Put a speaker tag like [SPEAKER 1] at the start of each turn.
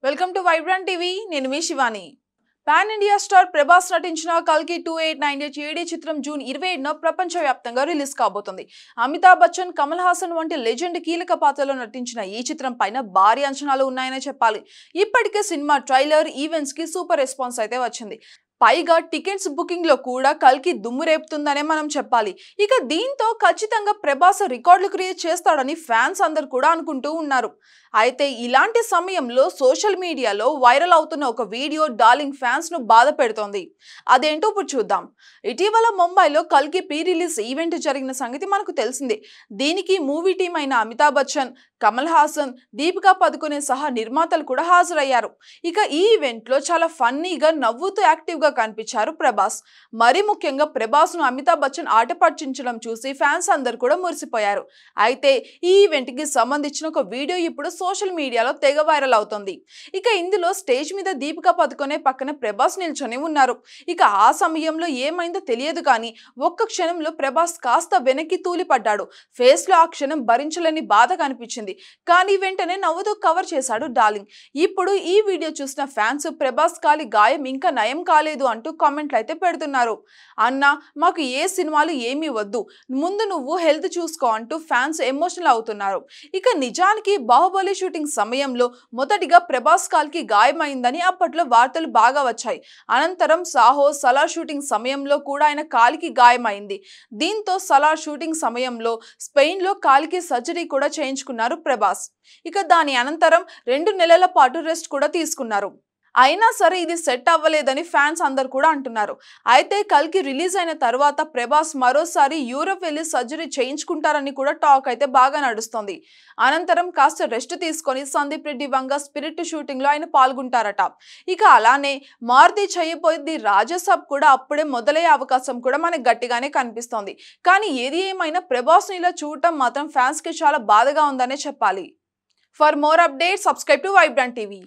[SPEAKER 1] Welcome to vibrant TV. నేను మీ Shivani. Pan India star Prabhas నటించిన కల్కి 2898 ఏడీ చిత్రం జూన్ 27న ప్రపంచవ్యాప్తంగా రిలీజ్ కాబోతుంది. అమితాబ్ బచ్చన్, కమల్ హాసన్ వంటి లెజెండ్ కీలక పాత్రలో నటించిన ఈ చిత్రం పైన భారీ అంచనాలు ఉన్నాయనే చెప్పాలి. ఇప్పటికే సినిమా ట్రైలర్, ఈవెంట్స్ కి సూపర్ రెస్పాన్స్ అయితే వచ్చింది. పైగా టికెట్స్ బుకింగ్ లో కూడా కల్కి దుమ్ము రేపుతుందనే మనం చెప్పాలి. ఇక దీంతో ఖచ్చితంగా ప్రభాస్ రికార్డులు క్రియేట్ చేస్తాడని ఫ్యాన్స్ అందరు కూడా అనుకుంటూ ఉన్నారు. అయితే ఇలాంటి సమయంలో సోషల్ మీడియాలో వైరల్ అవుతున్న ఒక వీడియో డార్లింగ్ ఫ్యాన్స్ ను బాధ పెడుతోంది. అదేంటో ఇప్పుడు చూద్దాం. ఇటీవల ముంబైలో కల్కి ప్రీ రిలీజ్ ఈవెంట్ జరిగిన సంగతి మనకు తెలిసిందే. దీనికి మూవీ టీం అయిన అమితాబ్ బచ్చన్, కమల్ హాసన్, దీపికా పదుకొనే సహా నిర్మాతలు కూడా హాజరయ్యారు. ఇక ఈ ఈవెంట్ లో చాలా ఫన్నీగా, నవ్వుతూ యాక్టివ్ గా కనిపించారు ప్రభాస్. మరి ముఖ్యంగా ప్రభాస్ ను అమితాబ్ బచ్చన్ ఆటపట్టించడం చూసి ఫ్యాన్స్ అందరు కూడా మురిసిపోయారు. అయితే ఈ ఈవెంట్ కి సంబంధించిన ఒక వీడియో ఇప్పుడు సోషల్ మీడియాలో తెగ వైరల్ అవుతుంది. ఇక ఇందులో స్టేజ్ మీద దీపికా పదుకొనే పక్కన ప్రభాస్ నిల్చొని ఉన్నారు. ఇక ఆ సమయంలో ఏమైందో తెలియదు కానీ ఒక్క క్షణంలో ప్రభాస్ కాస్త వెనక్కి తూలిపడ్డాడు. ఫేస్ లో ఆ క్షణం భరించలేని బాధ కనిపించింది. కానీ వెంటనే నవ్వుతూ కవర్ చేశాడు డార్లింగ్. ఇప్పుడు ఈ వీడియో చూసిన ఫ్యాన్స్ ప్రభాస్ కాలి గాయం ఇంకా నయం కాలేదు అంటూ కామెంట్లు అయితే పెడుతున్నారు. అన్న, మాకు ఏ సినిమాలు ఏమీ వద్దు, ముందు నువ్వు హెల్త్ చూసుకో అంటూ ఫ్యాన్స్ ఎమోషనల్ అవుతున్నారు. ఇక నిజానికి బాహుబలి షూటింగ్ సమయంలో మొదటిగా ప్రభాస్ కాలికి గాయమైందని అప్పట్లో వార్తలు బాగా వచ్చాయి. అనంతరం సాహో, సలార్ షూటింగ్ సమయంలో కూడా ఆయన కాలికి గాయమైంది. దీంతో సలార్ షూటింగ్ సమయంలో స్పెయిన్ లో కాలికి సర్జరీ కూడా చేయించుకున్నారు ప్రభాస్. ఇక దాని అనంతరం 2 నెలల పాటు రెస్ట్ కూడా తీసుకున్నారు. అయినా సరే ఇది సెట్ అవ్వలేదని ఫ్యాన్స్ అందరు కూడా అంటున్నారు. అయితే కల్కి రిలీజ్ అయిన తర్వాత ప్రభాస్ మరోసారి యూరోప్ వెళ్లి సర్జరీ చేయించుకుంటారని కూడా టాక్ అయితే బాగా నడుస్తుంది. అనంతరం కాస్త రెస్ట్ తీసుకొని సందీప్ రెడ్డి వంగ స్పిరిట్ షూటింగ్ లో ఆయన పాల్గొంటారట. ఇక అలానే మారుతి చేయబోయేది రాజసాబ్ కూడా అప్పుడే మొదలయ్యే అవకాశం కూడా మనకు గట్టిగానే కనిపిస్తోంది. కానీ ఏది ఏమైనా ప్రభాస్ ని ఇలా చూడటం మాత్రం ఫ్యాన్స్ కి చాలా బాధగా ఉందనే చెప్పాలి. For more updates, subscribe to vibrant TV.